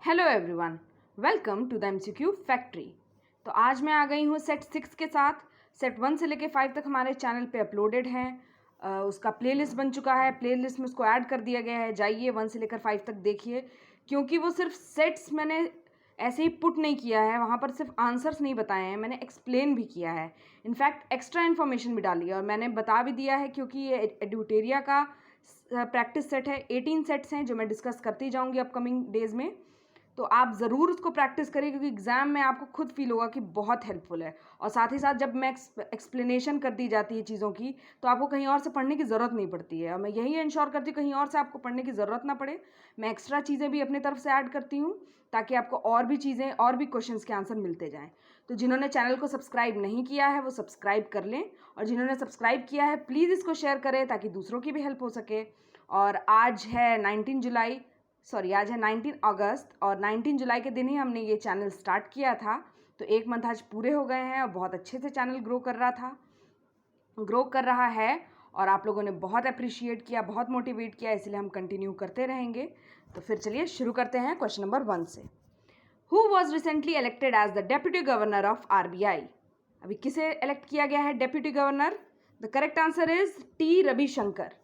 Hello everyone, welcome to the MCQ factory. तो आज मैं आ गई हूँ सेट 6 के साथ। सेट 1 से लेके 5 तक हमारे चैनल पे अपलोडेड हैं। उसका प्लेलिस्ट बन चुका है, प्लेलिस्ट में उसको ऐड कर दिया गया है। जाइए 1 से लेकर 5 तक देखिए, क्योंकि वो सिर्फ सेट्स मैंने ऐसे ही पुट नहीं किया है, वहाँ पर सिर्फ आंसर्स नहीं बताए हैं, मैंने एक्सप्लेन भी किया है। इनफैक्ट एक्स्ट्रा इन्फॉर्मेशन भी डाली है और मैंने बता भी दिया है, क्योंकि ये एडुटेरिया का प्रैक्टिस सेट है। 18 सेट्स हैं जो मैं डिस्कस करती जाऊँगी अपकमिंग डेज़ में। तो आप ज़रूर उसको प्रैक्टिस करिए, क्योंकि एग्ज़ाम में आपको खुद फील होगा कि बहुत हेल्पफुल है। और साथ ही साथ जब मैं एक्सप्लेनेशन कर दी जाती है चीज़ों की, तो आपको कहीं और से पढ़ने की ज़रूरत नहीं पड़ती है। और मैं यही इंश्योर करती हूँ कहीं और से आपको पढ़ने की ज़रूरत ना पड़े। मैं एक्स्ट्रा चीज़ें भी अपनी तरफ से ऐड करती हूँ, ताकि आपको और भी चीज़ें और भी क्वेश्चंस के आंसर मिलते जाएँ। तो जिन्होंने चैनल को सब्सक्राइब नहीं किया है वो सब्सक्राइब कर लें, और जिन्होंने सब्सक्राइब किया है प्लीज़ इसको शेयर करें, ताकि दूसरों की भी हेल्प हो सके। और आज है 19 अगस्त, और 19 जुलाई के दिन ही हमने ये चैनल स्टार्ट किया था। तो 1 मंथ आज पूरे हो गए हैं और बहुत अच्छे से चैनल ग्रो कर रहा है। और आप लोगों ने बहुत अप्रिशिएट किया, बहुत मोटिवेट किया, इसलिए हम कंटिन्यू करते रहेंगे। तो फिर चलिए शुरू करते हैं क्वेश्चन नंबर 1 से। Who was recently elected as the deputy governor of RBI? अभी किसे इलेक्ट किया गया है deputy governor? The correct answer is T Ravishankar.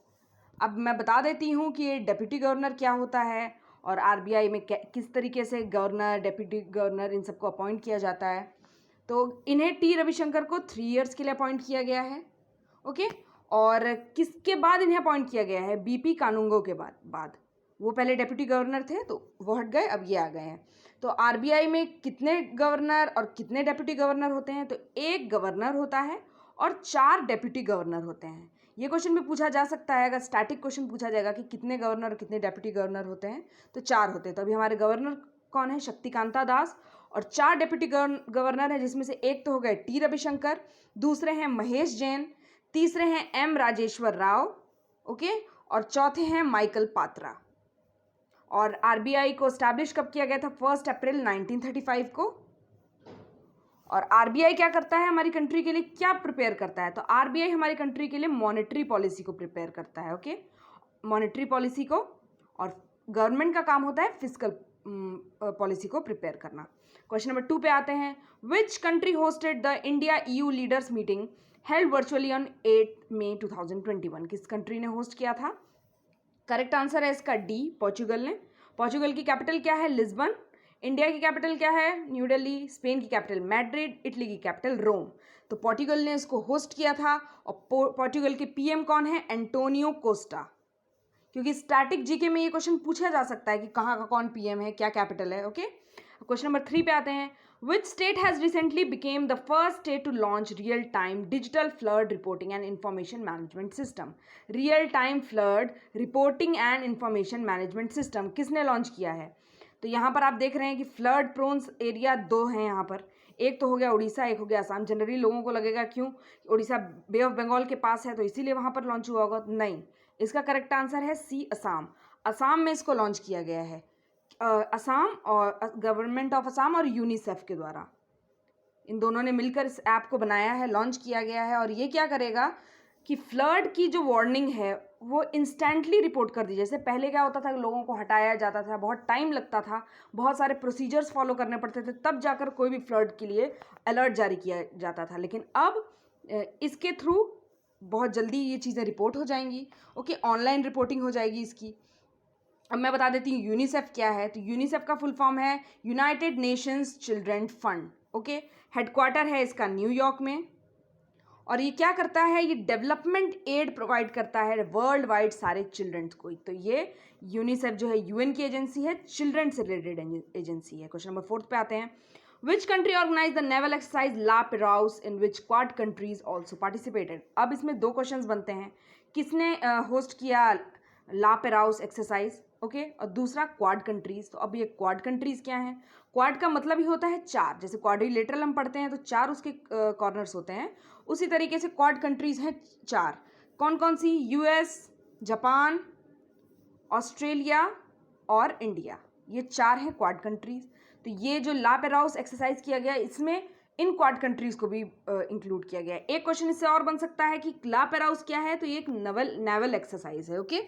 अब मैं बता देती हूँ कि ये डेप्यूटी गवर्नर क्या होता है और RBI में किस तरीके से गवर्नर, डेप्यूटी गवर्नर इन सबको अपॉइंट किया जाता है। तो इन्हें टी रविशंकर को 3 इयर्स के लिए अपॉइंट किया गया है। ओके, और किसके बाद इन्हें अपॉइंट किया गया है? BP कानूंगो के बाद। वो पहले डेप्यूटी गवर्नर थे तो वो हट गए, अब ये आ गए हैं। तो RBI में कितने गवर्नर और कितने डेप्यूटी गवर्नर होते हैं? तो एक गवर्नर होता है और 4 डेप्यूटी गवर्नर होते हैं। ये क्वेश्चन भी पूछा जा सकता है, अगर स्टैटिक क्वेश्चन पूछा जाएगा कि कितने गवर्नर और कितने डेप्यूटी गवर्नर होते हैं, तो 4 होते हैं। तो अभी हमारे गवर्नर कौन है? शक्तिकांता दास। और 4 डेप्यूटी गवर्नर हैं, जिसमें से एक तो हो गए टी रविशंकर, दूसरे हैं महेश जैन, तीसरे हैं M राजेश्वर राव, ओके, और चौथे हैं माइकल पात्रा। और RBI को स्टैब्लिश कब किया गया था? 1 अप्रैल 1935 को। और RBI क्या करता है हमारी कंट्री के लिए, क्या प्रिपेयर करता है? तो RBI हमारी कंट्री के लिए मॉनेटरी पॉलिसी को प्रिपेयर करता है। ओके, मॉनेटरी पॉलिसी को, और गवर्नमेंट का काम होता है फिजिकल पॉलिसी को प्रिपेयर करना। क्वेश्चन नंबर 2 पे आते हैं। Which country hosted the India EU leaders meeting held virtually on 8 मई 2021? किस कंट्री ने होस्ट किया था? करेक्ट आंसर है इसका डी, पोर्चुगल ने। पोर्चुगल की कैपिटल क्या है? लिस्बन। इंडिया की कैपिटल क्या है? न्यू दिल्ली। स्पेन की कैपिटल मैड्रिड। इटली की कैपिटल रोम। तो पोर्चुगल ने इसको होस्ट किया था। और पोर्चुगल के PM कौन है? Antonio Costa. क्योंकि स्टैटिक जीके में ये क्वेश्चन पूछा जा सकता है कि कहाँ का कौन PM है, क्या कैपिटल है। ओके, क्वेश्चन नंबर 3 पे आते हैं। Which state has recently became the first state to launch real time digital flood reporting and information management system? Real time flood reporting and information management system किसने launch किया है? तो यहाँ पर आप देख रहे हैं कि फ्लड प्रोन्स एरिया 2 हैं यहाँ पर। एक तो हो गया उड़ीसा, एक हो गया असम। जनरली लोगों को लगेगा क्यों उड़ीसा बे ऑफ बंगाल के पास है तो इसीलिए वहाँ पर लॉन्च हुआ होगा। नहीं, इसका करेक्ट आंसर है सी, असम। असम में इसको लॉन्च किया गया है। असम और गवर्नमेंट ऑफ असम और यूनिसेफ के द्वारा, इन दोनों ने मिलकर इस ऐप को बनाया है, लॉन्च किया गया है। और ये क्या करेगा कि फ्लड की जो वार्निंग है वो इंस्टेंटली रिपोर्ट कर दी। जैसे पहले क्या होता था कि लोगों को हटाया जाता था, बहुत टाइम लगता था, बहुत सारे प्रोसीजर्स फॉलो करने पड़ते थे, तब जाकर कोई भी फ्लड के लिए अलर्ट जारी किया जाता था। लेकिन अब इसके थ्रू बहुत जल्दी ये चीज़ें रिपोर्ट हो जाएंगी। ओके, ऑनलाइन रिपोर्टिंग हो जाएगी इसकी। अब मैं बता देती हूँ यूनिसेफ क्या है। तो यूनिसेफ का फुल फॉर्म है United Nations children fund. Okay, headquarter है इसका न्यूयॉर्क में। और ये क्या करता है? ये डेवलपमेंट एड प्रोवाइड करता है वर्ल्ड वाइड सारे चिल्ड्रंस को। तो ये यूनिसेफ जो है UN की एजेंसी है, चिल्ड्रन से रिलेटेड एजेंसी है। क्वेश्चन नंबर 4 पे आते हैं। Which country organize the naval exercise La Perouse in which Quad countries also participated? अब इसमें 2 क्वेश्चन बनते हैं। किसने होस्ट किया ला पेराउस एक्सरसाइज? ओके, और दूसरा क्वाड कंट्रीज। तो अब ये क्वाड कंट्रीज क्या हैं? क्वाड का मतलब ही होता है 4। जैसे क्वाड्रिलेटरल हम पढ़ते हैं तो 4 उसके कॉर्नर्स होते हैं, उसी तरीके से क्वाड कंट्रीज हैं 4। कौन कौन सी? US, जापान, ऑस्ट्रेलिया और इंडिया, ये 4 हैं क्वाड कंट्रीज। तो ये जो ला पेराउस एक्सरसाइज किया गया इसमें इन क्वाड कंट्रीज को भी इंक्लूड किया गया है। एक क्वेश्चन इससे और बन सकता है कि ला पेराउस क्या है? तो ये एक नेवल एक्सरसाइज है। ओके,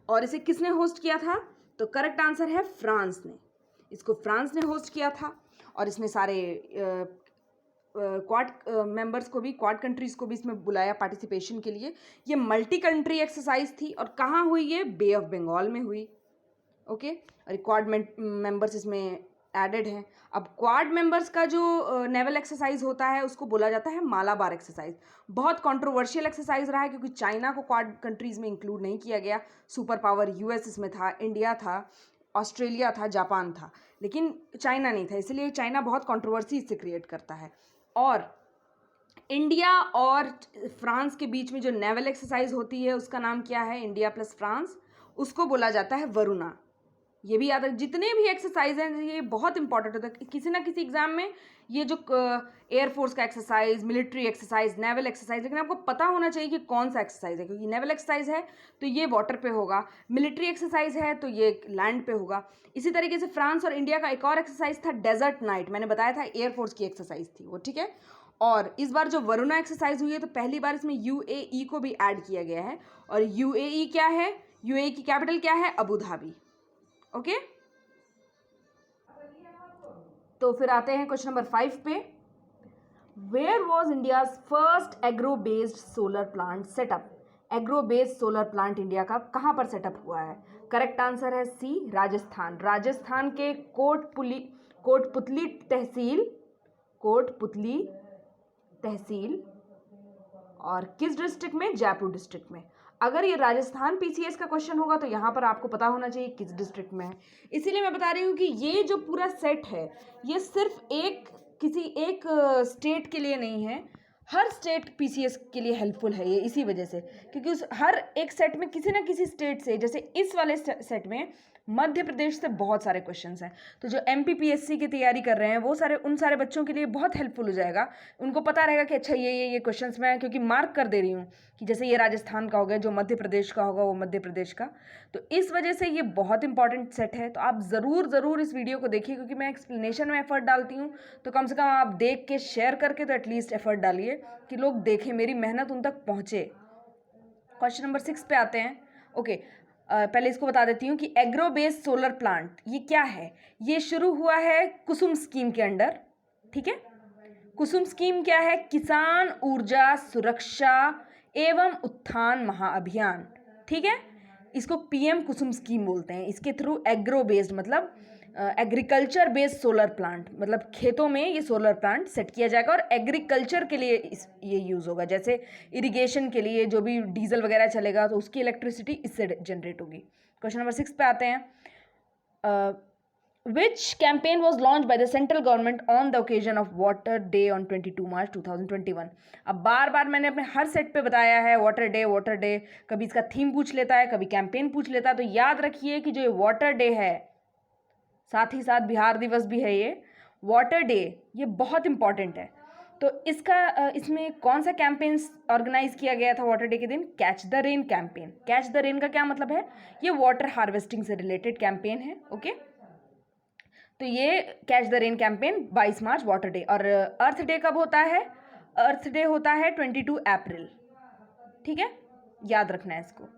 और इसे किसने होस्ट किया था? तो करेक्ट आंसर है फ्रांस ने। इसको फ्रांस ने होस्ट किया था और इसने सारे क्वाड मेंबर्स को भी, क्वाड कंट्रीज़ को भी इसमें बुलाया पार्टिसिपेशन के लिए। ये मल्टी कंट्री एक्सरसाइज थी और कहाँ हुई? ये बे ऑफ बंगाल में हुई। ओके, और क्वाड मेंबर्स इसमें एडेड हैं। अब क्वाड मेंबर्स का जो नेवल एक्सरसाइज होता है उसको बोला जाता है मालाबार एक्सरसाइज। बहुत कंट्रोवर्शियल एक्सरसाइज रहा है क्योंकि चाइना को क्वाड कंट्रीज़ में इंक्लूड नहीं किया गया। सुपर पावर यूएस इसमें था, इंडिया था, ऑस्ट्रेलिया था, जापान था, लेकिन चाइना नहीं था, इसलिए चाइना बहुत कंट्रोवर्सी इससे क्रिएट करता है। और इंडिया और फ्रांस के बीच में जो नेवल एक्सरसाइज होती है उसका नाम क्या है? इंडिया प्लस फ्रांस, उसको बोला जाता है वरुणा। ये भी याद रख, जितने भी एक्सरसाइज हैं ये बहुत इंपॉर्टेंट होता है किसी ना किसी एग्जाम में। ये जो एयरफोर्स का exercise, military exercise, naval exercise, लेकिन आपको पता होना चाहिए कि कौन सा एक्सरसाइज है, क्योंकि नेवल एक्सरसाइज है तो ये वाटर पे होगा, मिलिट्री एक्सरसाइज है तो ये लैंड पे होगा। इसी तरीके से फ्रांस और इंडिया का एक और एक्सरसाइज था डेजर्ट नाइट, मैंने बताया था एयरफोर्स की एक्सरसाइज थी वो, ठीक है। और इस बार जो वरुणा एक्सरसाइज हुई है तो पहली बार इसमें यूएई को भी ऐड किया गया है। और यूएई क्या है? यूएई की कैपिटल क्या है? Abu Dhabi. ओके, तो फिर आते हैं क्वेश्चन नंबर 5 पे। Where was India's first agro based solar plant set up? Agro based solar plant India का कहाँ पर सेटअप हुआ है? करेक्ट आंसर है सी, राजस्थान। राजस्थान के कोटपुतली तहसील और किस डिस्ट्रिक्ट में? जयपुर डिस्ट्रिक्ट में। अगर ये राजस्थान पीसीएस का क्वेश्चन होगा तो यहाँ पर आपको पता होना चाहिए किस डिस्ट्रिक्ट में है। इसीलिए मैं बता रही हूँ कि ये जो पूरा सेट है ये सिर्फ किसी एक स्टेट के लिए नहीं है, हर स्टेट पीसीएस के लिए हेल्पफुल है ये, इसी वजह से, क्योंकि उस हर एक सेट में किसी ना किसी स्टेट से, जैसे इस वाले सेट में मध्य प्रदेश से बहुत सारे क्वेश्चंस हैं, तो जो एमपीपीएससी की तैयारी कर रहे हैं वो उन सारे बच्चों के लिए बहुत हेल्पफुल हो जाएगा। उनको पता रहेगा कि अच्छा ये क्वेश्चंस मैं क्योंकि मार्क कर दे रही हूँ कि जैसे ये राजस्थान का हो गया, जो मध्य प्रदेश का होगा वो मध्य प्रदेश का, तो इस वजह से ये बहुत इंपॉर्टेंट सेट है। तो आप ज़रूर इस वीडियो को देखिए, क्योंकि मैं एक्सप्लेनेशन में एफर्ट डालती हूँ, तो कम से कम आप देख के शेयर करके तो एटलीस्ट एफर्ट डालिए कि लोग देखें, मेरी मेहनत उन तक पहुँचे। क्वेश्चन नंबर 6 पे आते हैं। ओके, पहले इसको बता देती हूँ कि एग्रो बेस्ड सोलर प्लांट ये क्या है। ये शुरू हुआ है कुसुम स्कीम के अंडर, ठीक है। कुसुम स्कीम क्या है? किसान ऊर्जा सुरक्षा एवं उत्थान महाअभियान, ठीक है। इसको पीएम कुसुम स्कीम बोलते हैं। इसके थ्रू एग्रो बेस्ड मतलब एग्रीकल्चर बेस्ड सोलर प्लांट, मतलब खेतों में ये सोलर प्लांट सेट किया जाएगा और एग्रीकल्चर के लिए ये यूज़ होगा। जैसे इरिगेशन के लिए जो भी डीजल वगैरह चलेगा तो उसकी इलेक्ट्रिसिटी इससे जनरेट होगी। क्वेश्चन नंबर 6 पे आते हैं। Which campaign was launch by the central government on the occasion of water day on 22 March 2021? अब बार मैंने अपने हर सेट पे बताया है वाटर डे, कभी इसका थीम पूछ लेता है, कभी कैंपेन पूछ लेता है। तो याद रखिए कि जो ये वाटर डे है, साथ ही साथ बिहार दिवस भी है, ये वाटर डे ये बहुत इंपॉर्टेंट है। तो इसमें कौन सा कैंपेन ऑर्गेनाइज किया गया था वाटर डे के दिन? Catch the rain campaign. Catch the rain का क्या मतलब है? ये वाटर हार्वेस्टिंग से रिलेटेड कैंपेन है। ओके, तो ये catch the rain campaign 22 March water day. और अर्थ डे कब होता है? अर्थ डे होता है 22 अप्रैल, ठीक है, याद रखना है इसको।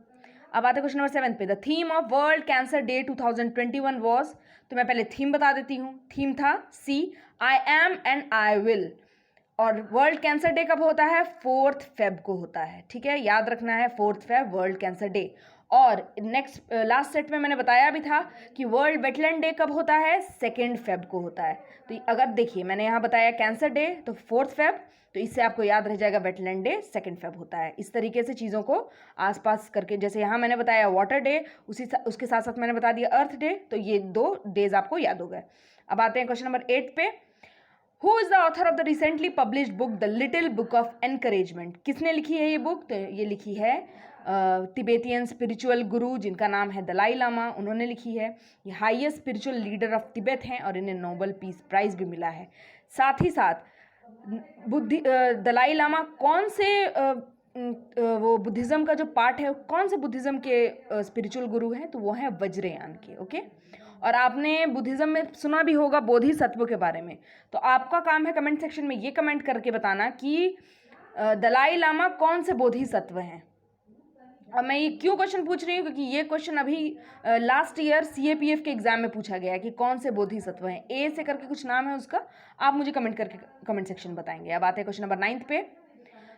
अब आते क्वेश्चन नंबर 7 पे। The theme of world cancer day 2021 was, तो मैं पहले थीम बता देती हूँ। थीम था सी, I am and I will. और वर्ल्ड कैंसर डे कब होता है? 4 फेब को होता है, ठीक है, याद रखना है 4 फेब वर्ल्ड कैंसर डे। और नेक्स्ट लास्ट सेट में मैंने बताया भी था कि वर्ल्ड वेटलैंड डे कब होता है? 2 फेब को होता है। तो अगर देखिए मैंने यहाँ बताया कैंसर डे तो 4 फेब, तो इससे आपको याद रह जाएगा वेटलैंड डे 2 फेब होता है। इस तरीके से चीज़ों को आसपास करके, जैसे यहाँ मैंने बताया वाटर डे, उसके साथ साथ मैंने बता दिया अर्थ डे, तो ये 2 डेज आपको याद हो गए। अब आते हैं क्वेश्चन नंबर 8 पे। Who is the author of the recently published book the little book of encouragement? किसने लिखी है ये बुक? तो ये लिखी है तिबेतियन स्पिरिचुअल गुरु जिनका नाम है दलाई लामा, उन्होंने लिखी है। ये highest spiritual leader of Tibet हैं और इन्हें नोबेल पीस प्राइज़ भी मिला है। साथ ही साथ दलाई लामा कौन से वो बुद्धिज़्म का जो पार्ट है, कौन से बुद्धिज़्म के स्पिरिचुअल गुरु हैं? तो वो हैं वज्रयान के। ओके, और आपने बुद्धिज़्म में सुना भी होगा बोधिसत्व के बारे में। तो आपका काम है कमेंट सेक्शन में ये कमेंट करके बताना कि दलाई लामा कौन से बोधिसत्व हैं। और मैं ये क्यों क्वेश्चन पूछ रही हूँ, क्योंकि ये क्वेश्चन अभी लास्ट ईयर CAPF के एग्जाम में पूछा गया है कि कौन से बोधिसत्व हैं, ए से करके कुछ नाम है उसका, आप मुझे कमेंट सेक्शन बताएंगे। अब आते हैं क्वेश्चन नंबर 9 पे।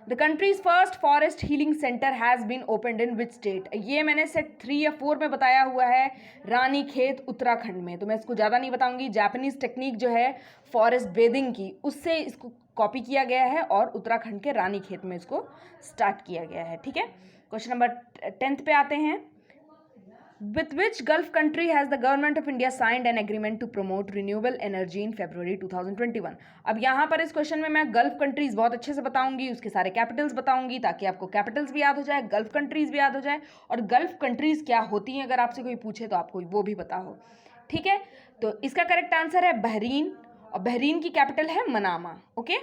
The country's first forest healing centre has been opened in which state? ये मैंने सेट 3 या 4 में बताया हुआ है, रानीखेत उत्तराखंड में। तो मैं इसको ज़्यादा नहीं बताऊंगी। जापानीज टेक्निक जो है फॉरेस्ट बेदिंग की, उससे इसको कॉपी किया गया है और उत्तराखंड के रानीखेत में इसको स्टार्ट किया गया है। ठीक है, क्वेश्चन नंबर 10 पे आते हैं। With which Gulf country has the government of India signed an agreement to promote renewable energy in February 2021? अब यहाँ पर इस क्वेश्चन में मैं गल्फ कंट्रीज बहुत अच्छे से बताऊंगी, उसके सारे कैपिटल्स बताऊंगी, ताकि आपको कैपिटल्स भी याद हो जाए, गल्फ कंट्रीज भी याद हो जाए, और गल्फ कंट्रीज क्या होती हैं अगर आपसे कोई पूछे तो आपको वो भी पता हो। ठीक है, तो इसका करेक्ट आंसर है बहरीन, और बहरीन की कैपिटल है मनामा। ओके,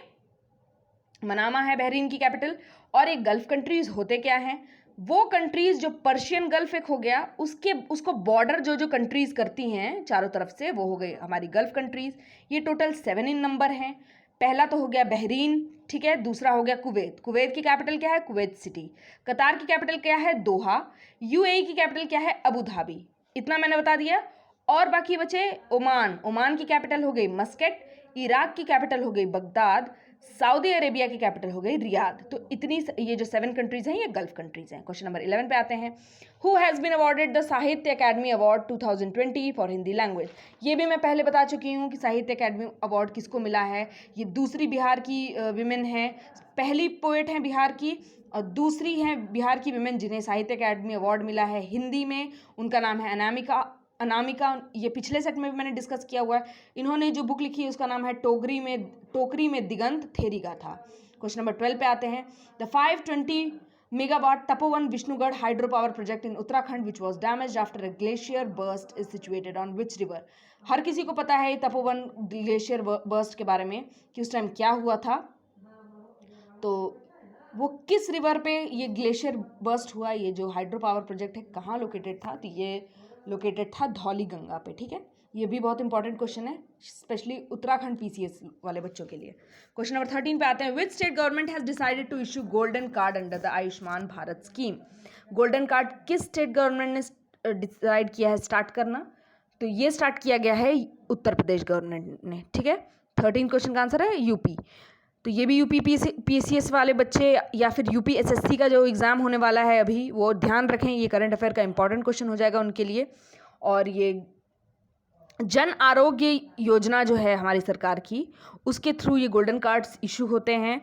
मनामा है बहरीन की कैपिटल। और एक गल्फ कंट्रीज होते क्या हैं? वो कंट्रीज जो पर्शियन गल्फ एक हो गया, उसको बॉर्डर जो कंट्रीज करती हैं चारों तरफ से, वो हो गई हमारी गल्फ कंट्रीज। ये टोटल 7 इन नंबर हैं। पहला तो हो गया बहरीन, ठीक है। दूसरा हो गया कुवैत। कुवैत की कैपिटल क्या है? Kuwait city. कतार की कैपिटल क्या है? दोहा। UAE की कैपिटल क्या है? Abu Dhabi. इतना मैंने बता दिया। और बाकी बचे ओमान। ओमान की कैपिटल हो गई मस्कट। इराक की कैपिटल हो गई बगदाद। सऊदी अरेबिया की कैपिटल हो गई रियाद। तो इतनी ये जो 7 कंट्रीज हैं ये गल्फ कंट्रीज हैं। क्वेश्चन नंबर 11 पे आते हैं। Who has been awarded the Sahitya Akademi award 2020 for Hindi language? ये भी मैं पहले बता चुकी हूँ कि साहित्य अकादमी अवार्ड किसको मिला है। ये दूसरी बिहार की विमेन है, पहली पोएट हैं बिहार की, और दूसरी हैं बिहार की विमेन जिन्हें साहित्य अकादमी अवार्ड मिला है हिंदी में। उनका नाम है अनामिका। ये पिछले सेट में भी मैंने डिस्कस किया हुआ है। इन्होंने जो बुक लिखी है उसका नाम है टोकरी में दिगंत थेरी का था। क्वेश्चन नंबर 12 पे आते हैं। The 520 megawatt Tapovan Vishnugad hydro power project in Uttarakhand which was damage after a glacier burst is situated on which river? हर किसी को पता है तपोवन ग्लेशियर बर्स्ट के बारे में कि उस टाइम क्या हुआ था। तो वो किस रिवर पे ये ग्लेशियर बर्स्ट हुआ, ये जो हाइड्रो पावर प्रोजेक्ट है कहाँ लोकेटेड था? तो ये लोकेटेड था धौली गंगा पे। ठीक है, ये भी बहुत इंपॉर्टेंट क्वेश्चन है, स्पेशली उत्तराखंड PCS वाले बच्चों के लिए। क्वेश्चन नंबर 13 पे आते हैं। Which state government has decided to issue golden card under the Ayushman Bharat scheme? Golden card किस स्टेट गवर्नमेंट ने डिसाइड किया है स्टार्ट करना? तो ये स्टार्ट किया गया है उत्तर प्रदेश गवर्नमेंट ने। ठीक है, 13 क्वेश्चन का आंसर है यूपी। तो ये भी यूपी PCS वाले बच्चे या फिर UPSSC का जो एग्ज़ाम होने वाला है अभी, वो ध्यान रखें, ये करंट अफेयर का इंपॉर्टेंट क्वेश्चन हो जाएगा उनके लिए। और ये जन आरोग्य योजना जो है हमारी सरकार की, उसके थ्रू ये गोल्डन कार्ड्स इशू होते हैं।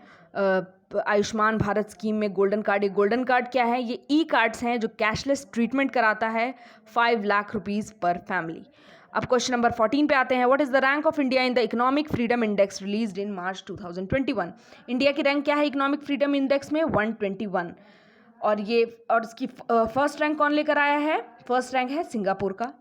आयुष्मान भारत स्कीम में गोल्डन कार्ड, ये गोल्डन कार्ड क्या है? ये कार्ड्स हैं जो कैशलेस ट्रीटमेंट कराता है 5 लाख रुपीज़ पर फैमिली। अब क्वेश्चन नंबर 14 पे आते हैं। What is the rank of India in the economic freedom index released in March 2021? India की रैंक क्या है इकोनॉमिक फ्रीडम इंडेक्स में? 121। और इसकी फर्स्ट रैंक कौन लेकर आया है? फर्स्ट रैंक है सिंगापुर का।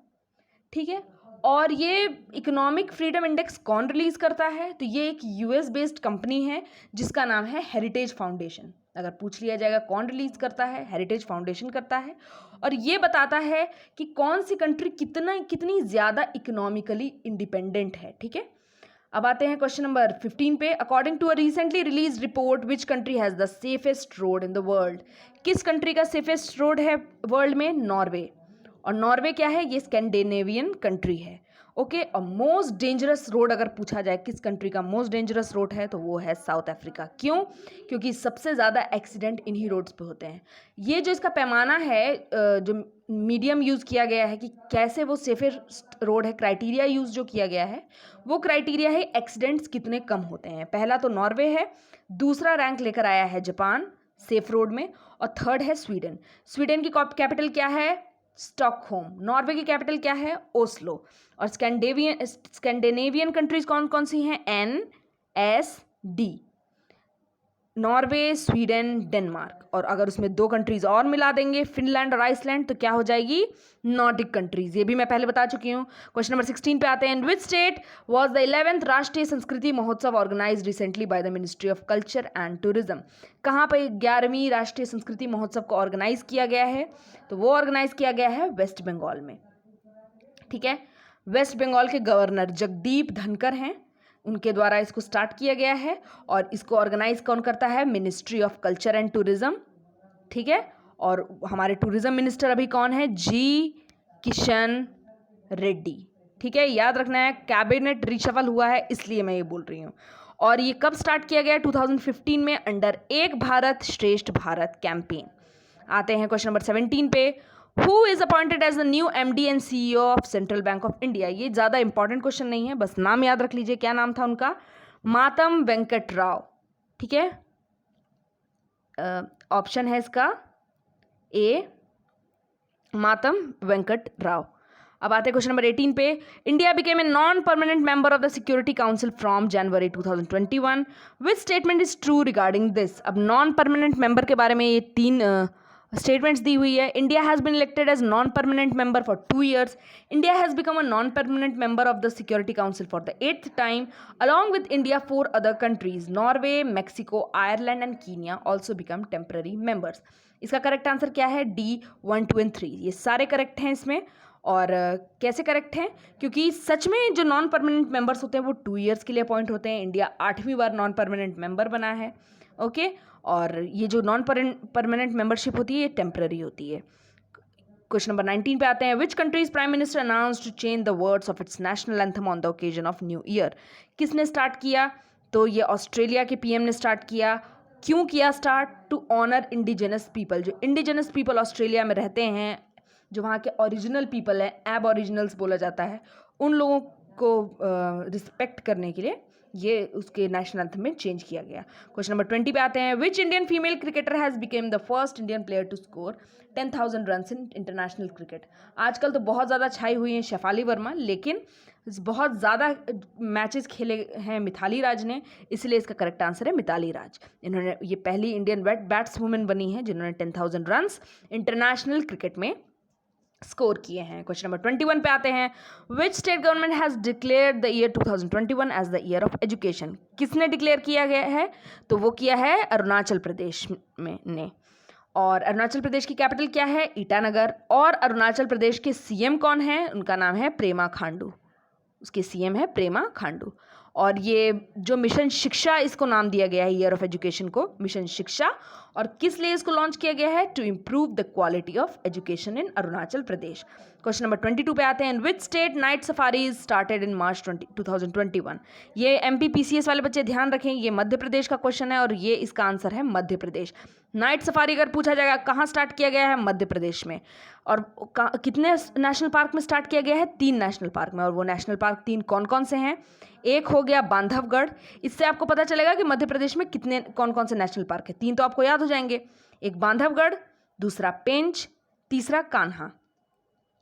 ठीक है, और ये इकोनॉमिक फ्रीडम इंडेक्स कौन रिलीज करता है? तो ये एक US बेस्ड कंपनी है जिसका नाम है हेरिटेज फाउंडेशन। अगर पूछ लिया जाएगा कौन रिलीज करता है, हेरिटेज फाउंडेशन करता है। और ये बताता है कि कौन सी कंट्री कितनी ज़्यादा इकोनॉमिकली इंडिपेंडेंट है। ठीक है, अब आते हैं क्वेश्चन नंबर 15 पे। According to a recently release report which country has the safest road in the world? किस कंट्री का सेफेस्ट रोड है वर्ल्ड में? नॉर्वे। और नॉर्वे क्या है? ये स्कैंडिनेवियन कंट्री है। ओके, और मोस्ट डेंजरस रोड अगर पूछा जाए किस कंट्री का मोस्ट डेंजरस रोड है, तो वो है साउथ अफ्रीका। क्यों? क्योंकि सबसे ज़्यादा एक्सीडेंट इन्हीं रोड्स पे होते हैं। ये जो इसका पैमाना है, जो मीडियम यूज़ किया गया है कि कैसे वो सेफेस्ट रोड है, क्राइटेरिया यूज़ जो किया गया है, वो क्राइटेरिया है एक्सीडेंट्स कितने कम होते हैं। पहला तो नॉर्वे है, दूसरा रैंक लेकर आया है जापान सेफ रोड में, और थर्ड है स्वीडन। स्वीडन की कैपिटल क्या है? स्टॉकहोम। नॉर्वे की कैपिटल क्या है? ओस्लो। और स्कैंडिनेवियन कंट्रीज कौन कौन सी हैं? NSD, Norway, Sweden, Denmark. और अगर उसमें 2 कंट्रीज और मिला देंगे, फिनलैंड और आइसलैंड, तो क्या हो जाएगी? Nordic countries. ये भी मैं पहले बता चुकी हूँ। क्वेश्चन नंबर 16 पे आते हैं। In which state was the 11th Rashtriya Sanskriti Mahotsav organized recently by the ministry of culture and tourism? कहाँ पर 11वीं राष्ट्रीय संस्कृति महोत्सव को ऑर्गेनाइज किया गया है? तो वो ऑर्गेनाइज किया गया है वेस्ट बंगाल में। ठीक है, वेस्ट बंगाल के गवर्नर जगदीप धनकर हैं, उनके द्वारा इसको स्टार्ट किया गया है। और इसको ऑर्गेनाइज कौन करता है? Ministry of culture and tourism. ठीक है, और हमारे टूरिज्म मिनिस्टर अभी कौन है? जी किशन रेड्डी। ठीक है, याद रखना है, कैबिनेट रिशफल हुआ है इसलिए मैं ये बोल रही हूँ। और ये कब स्टार्ट किया गया? 2015 में अंडर एक भारत श्रेष्ठ भारत कैंपेन। आते हैं क्वेश्चन नंबर 17 पे। Who is appointed as the new MD and CEO of Central Bank of India? ये ज़्यादा इंपॉर्टेंट क्वेश्चन नहीं है, बस नाम याद रख लीजिए। क्या नाम था उनका? मातम वेंकट राव। ठीक है, ऑप्शन है इसका ए, मातम वेंकट राव। अब आते हैं क्वेश्चन नंबर 18 पे। India became a non permanent member of the Security Council from January 2021। Which statement is true regarding this? अब नॉन परमानेंट मेंबर के बारे में ये 3 स्टेटमेंट्स दी हुई है। India has been elected as non permanent member for 2 years. India has become a non permanent member of the Security Council for the 8th time. Along with India, 4 other countries, Norway, Mexico, Ireland and Kenya also become temporary members. इसका correct answer क्या है? D 1, 2 and 3। ये सारे correct हैं इसमें। और कैसे correct हैं? क्योंकि सच में जो नॉन परमानेंट मेंबर्स होते हैं वो 2 years के लिए अपॉइंट होते हैं। इंडिया 8वीं बार नॉन परमानेंट मेंबर बना है। ओके, और ये जो नॉन परमानेंट मेंबरशिप होती है ये टेम्पररी होती है। क्वेश्चन नंबर 19 पे आते हैं। Which country's prime minister announced to change the words of its national anthem on the occasion of new year? किसने स्टार्ट किया? तो ये ऑस्ट्रेलिया के पीएम ने स्टार्ट किया। क्यों किया start? To honour indigenous people. जो इंडिजिनस पीपल ऑस्ट्रेलिया में रहते हैं, जो वहाँ के ओरिजिनल पीपल हैं, एब ओरिजिनल्स बोला जाता है, उन लोगों को रिस्पेक्ट करने के लिए ये उसके नेशनल एंथम में चेंज किया गया। क्वेश्चन नंबर 20 पे आते हैं। Which Indian female cricketer has became the first Indian player to score 10,000 runs in international cricket? आजकल तो बहुत ज़्यादा छाई हुई हैं शेफाली वर्मा, लेकिन बहुत ज़्यादा मैचेस खेले हैं मिथाली राज ने, इसलिए इसका करेक्ट आंसर है मिताली राज। इन्होंने ये पहली इंडियन बैट्सवुमन बनी है जिन्होंने 10,000 रन्स इंटरनेशनल क्रिकेट में स्कोर किए हैं। क्वेश्चन नंबर 21 पे आते हैं। Which state government has declare the year 2021 as the year of education? किसने डिक्लेयर किया गया है? तो वो किया है अरुणाचल प्रदेश में ने। और अरुणाचल प्रदेश की कैपिटल क्या है? ईटानगर। और अरुणाचल प्रदेश के सीएम कौन है? उनका नाम है प्रेमा खांडू। उसके सीएम है प्रेमा खांडू। और ये जो मिशन शिक्षा, इसको नाम दिया गया है ईयर ऑफ एजुकेशन को, मिशन शिक्षा। और किस लिए इसको लॉन्च किया गया है? To improve the quality of education in Arunachal Pradesh. Question number 22 पे आते हैं। Which state night safaris started in March 2021? ये MPPCS वाले बच्चे ध्यान रखें, ये मध्य प्रदेश का क्वेश्चन है और ये इसका आंसर है मध्य प्रदेश। नाइट सफारी अगर पूछा जाएगा कहाँ स्टार्ट किया गया है? मध्य प्रदेश में। और कितने नेशनल पार्क में स्टार्ट किया गया है? 3 नेशनल पार्क में। और वो नेशनल पार्क 3 कौन कौन से हैं? एक हो गया बांधवगढ़। इससे आपको पता चलेगा कि मध्य प्रदेश में कितने कौन कौन से नेशनल पार्क है। 3 तो आपको याद हो जाएंगे। एक बांधवगढ़, दूसरा पेंच, तीसरा कान्हा।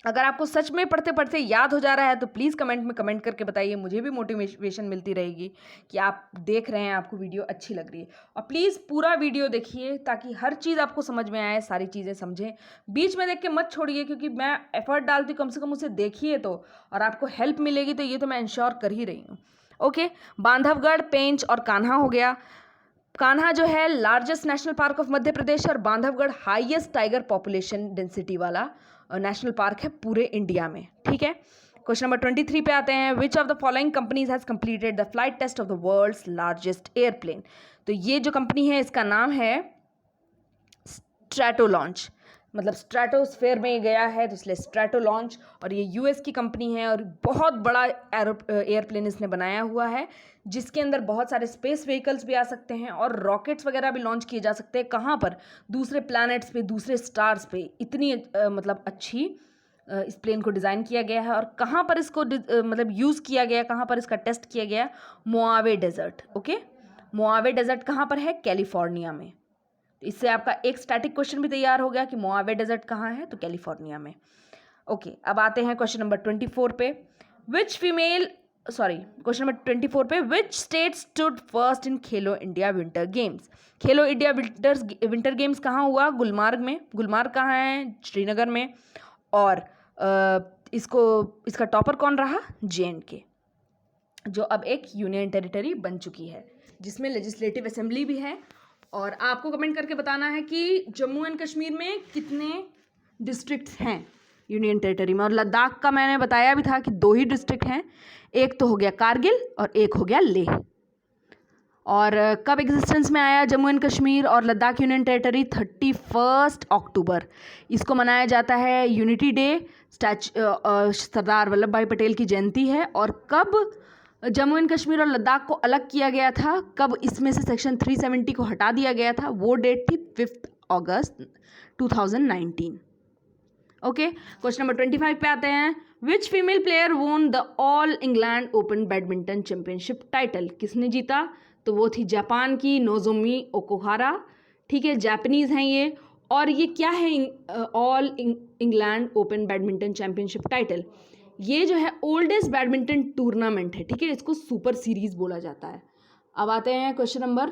अगर आपको सच में पढ़ते पढ़ते याद हो जा रहा है तो प्लीज़ कमेंट में कमेंट करके बताइए, मुझे भी मोटिवेशन मिलती रहेगी कि आप देख रहे हैं, आपको वीडियो अच्छी लग रही है। और प्लीज़ पूरा वीडियो देखिए ताकि हर चीज़ आपको समझ में आए, सारी चीज़ें समझें। बीच में देख के मत छोड़िए, क्योंकि मैं एफर्ट डालती हूँ, कम से कम उसे देखिए तो, और आपको हेल्प मिलेगी तो ये तो मैं इंश्योर कर ही रही हूँ। ओके, बांधवगढ़, पेंच और कान्हा हो गया। कान्हा जो है largest national park of Madhya Pradesh, और Bandhavgarh highest tiger population density वाला नेशनल पार्क है पूरे इंडिया में। ठीक है, क्वेश्चन नंबर 23 पे आते हैं। Which of the following companies has completed the flight test of the world's largest airplane? तो ये जो कंपनी है इसका नाम है स्ट्रैटो लॉन्च, मतलब स्ट्रैटोस्फेयर में गया है तो इसलिए स्ट्रैटो लॉन्च। और ये US की कंपनी है और बहुत बड़ा एयरप्लेन इसने बनाया हुआ है, जिसके अंदर बहुत सारे स्पेस व्हीकल्स भी आ सकते हैं और रॉकेट्स वगैरह भी लॉन्च किए जा सकते हैं। कहाँ पर? दूसरे प्लैनेट्स पे, दूसरे स्टार्स पे। इतनी मतलब अच्छी इस प्लेन को डिज़ाइन किया गया है। और कहाँ पर इसको मतलब यूज़ किया गया, कहाँ पर इसका टेस्ट किया गया? मोआवे डेजर्ट। ओके, मोआवे डेजर्ट कहाँ पर है? कैलिफोर्निया में। तो इससे आपका एक स्टैटिक क्वेश्चन भी तैयार हो गया कि मोआवे डेजर्ट कहाँ है? तो कैलिफोर्निया में। ओके, अब आते हैं क्वेश्चन नंबर 24 पे। क्वेश्चन नंबर 24 पे। Which state stood first in Khelo India winter games? Khelo India winter games कहाँ हुआ? गुलमार्ग में। गुलमार्ग कहाँ है? श्रीनगर में। और इसका टॉपर कौन रहा? JNK, जो अब एक यूनियन टेरिटरी बन चुकी है, जिसमें लेजिस्लेटिव असेंबली भी है। और आपको कमेंट करके बताना है कि जम्मू एंड कश्मीर में कितने डिस्ट्रिक्ट्स हैं यूनियन टेरिटरी में। और लद्दाख का मैंने बताया भी था कि 2 ही डिस्ट्रिक्ट हैं, एक तो हो गया कारगिल और एक हो गया लेह। और कब एग्जिस्टेंस में आया जम्मू एंड कश्मीर और लद्दाख यूनियन टेरिटरी? 31 अक्टूबर। इसको मनाया जाता है यूनिटी डे, सरदार वल्लभ भाई पटेल की जयंती है। और कब जम्मू एंड कश्मीर और लद्दाख को अलग किया गया था, कब इसमें से सेक्शन 370 को हटा दिया गया था, वो डेट थी 5 अगस्त 2019। ओके, क्वेश्चन नंबर 25 पे आते हैं। Which female player won the all England open badminton championship title? किसने जीता? तो वो थी जापान की नोजोमी ओकुहारा। ठीक है, जापानीज हैं ये। और ये क्या है all England open badminton championship title? ये जो है ओल्डेस्ट बैडमिंटन टूर्नामेंट है। ठीक है, इसको सुपर सीरीज बोला जाता है। अब आते हैं क्वेश्चन नंबर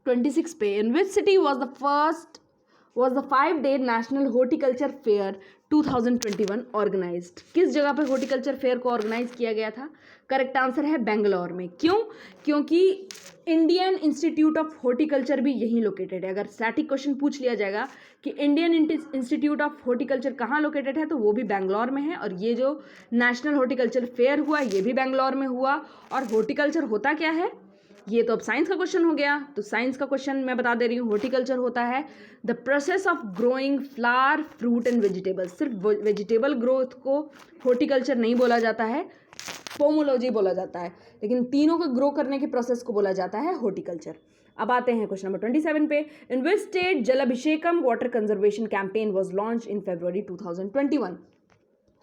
26 पे। In which city was the 5-day national horticulture fair 2021 organized? किस जगह पे हॉर्टिकल्चर फेयर को ऑर्गेनाइज किया गया था? करेक्ट आंसर है बेंगलोर में। क्यों? क्योंकि इंडियन इंस्टीट्यूट ऑफ हॉर्टिकल्चर भी यहीं लोकेटेड है। अगर स्टैटिक क्वेश्चन पूछ लिया जाएगा कि इंडियन इंस्टीट्यूट ऑफ हॉर्टिकल्चर कहाँ लोकेटेड है, तो वो भी बेंगलोर में है। और ये जो नेशनल हॉर्टिकल्चर फेयर हुआ ये भी बेंगलोर में हुआ। और हॉर्टिकल्चर होता क्या है? ये तो अब साइंस का क्वेश्चन हो गया, तो साइंस का क्वेश्चन मैं बता दे रही हूँ। हॉर्टिकल्चर होता है the process of growing flower, fruit and vegetables. सिर्फ वेजिटेबल ग्रोथ को हॉर्टिकल्चर नहीं बोला जाता है, पोमोलॉजी बोला जाता है, लेकिन तीनों को ग्रो करने के प्रोसेस को बोला जाता है हॉर्टिकल्चर। अब आते हैं क्वेश्चन नंबर 27 पे। In which state Jal Abhishekam water conservation campaign was launch in February 2021?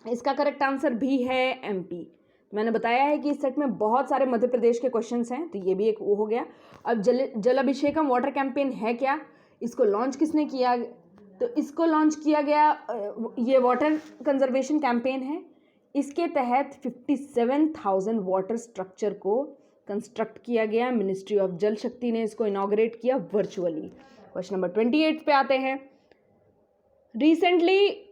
इसका करेक्ट आंसर भी है एमपी। मैंने बताया है कि इस सेट में बहुत सारे मध्य प्रदेश के क्वेश्चंस हैं, तो ये भी एक वो हो गया। अब जल अभिषेकम वाटर कैंपेन है क्या? इसको लॉन्च किसने किया? तो इसको लॉन्च किया गया, ये वाटर कंजर्वेशन कैंपेन है। इसके तहत 57,000 वाटर स्ट्रक्चर को कंस्ट्रक्ट किया गया। मिनिस्ट्री ऑफ जल शक्ति ने इसको इनॉग्रेट किया वर्चुअली। क्वेश्चन नंबर 28 पे आते हैं। रिसेंटली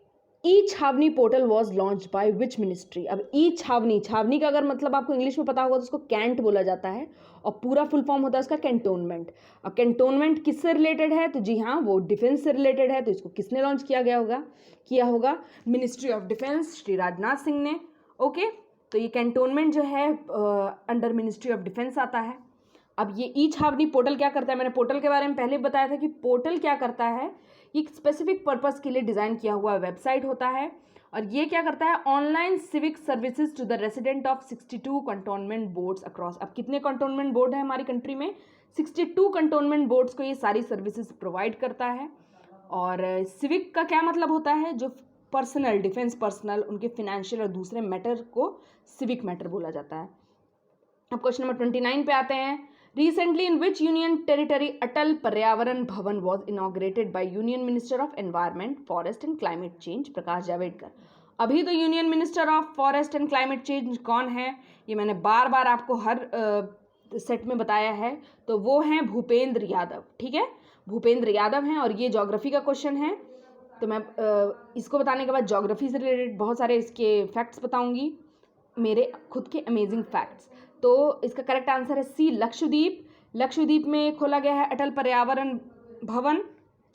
ई छावनी portal was launch by which ministry? अब ई छावनी, छावनी का अगर मतलब आपको इंग्लिश में पता होगा तो उसको कैंट बोला जाता है, और पूरा फुल फॉर्म होता है उसका कैंटोनमेंट। अब कैंटोनमेंट किससे रिलेटेड है? तो जी हाँ, वो डिफेंस से रिलेटेड है। तो इसको किसने लॉन्च किया होगा? Ministry of defence, Shri Rajnath Singh ने। ओके, तो ये कैंटोनमेंट जो है अंडर मिनिस्ट्री ऑफ डिफेंस आता है। अब ये ई छावनी पोर्टल क्या करता है? मैंने पोर्टल के बारे में पहले बताया था कि पोर्टल क्या करता है, ये स्पेसिफिक पर्पस के लिए डिज़ाइन किया हुआ वेबसाइट होता है। और ये क्या करता है? Online civic services to the resident of 62 cantonment boards across. अब कितने कंटोनमेंट बोर्ड है हमारी कंट्री में? 62 कंटोनमेंट बोर्ड्स को ये सारी सर्विसेज प्रोवाइड करता है। और सिविक का क्या मतलब होता है? जो पर्सनल, डिफेंस पर्सनल, उनके फिनेंशियल और दूसरे मैटर को सिविक मैटर बोला जाता है। अब क्वेश्चन नंबर 29 पे आते हैं। Recently, in which union territory अटल पर्यावरण भवन was inaugurated by Union Minister of Environment, Forest and Climate Change Prakash Javadekar? अभी तो union minister of forest and climate change कौन है? ये मैंने बार बार आपको हर सेट में बताया है, तो वो हैं भूपेंद्र यादव। ठीक है, भूपेंद्र यादव हैं। और ये ज्योग्राफी का क्वेश्चन है, तो मैं इसको बताने के बाद ज्योग्राफी से रिलेटेड बहुत सारे इसके फैक्ट्स बताऊंगी, मेरे खुद के अमेजिंग फैक्ट्स। तो इसका करेक्ट आंसर है सी, लक्षद्वीप। लक्षद्वीप में खोला गया है अटल पर्यावरण भवन।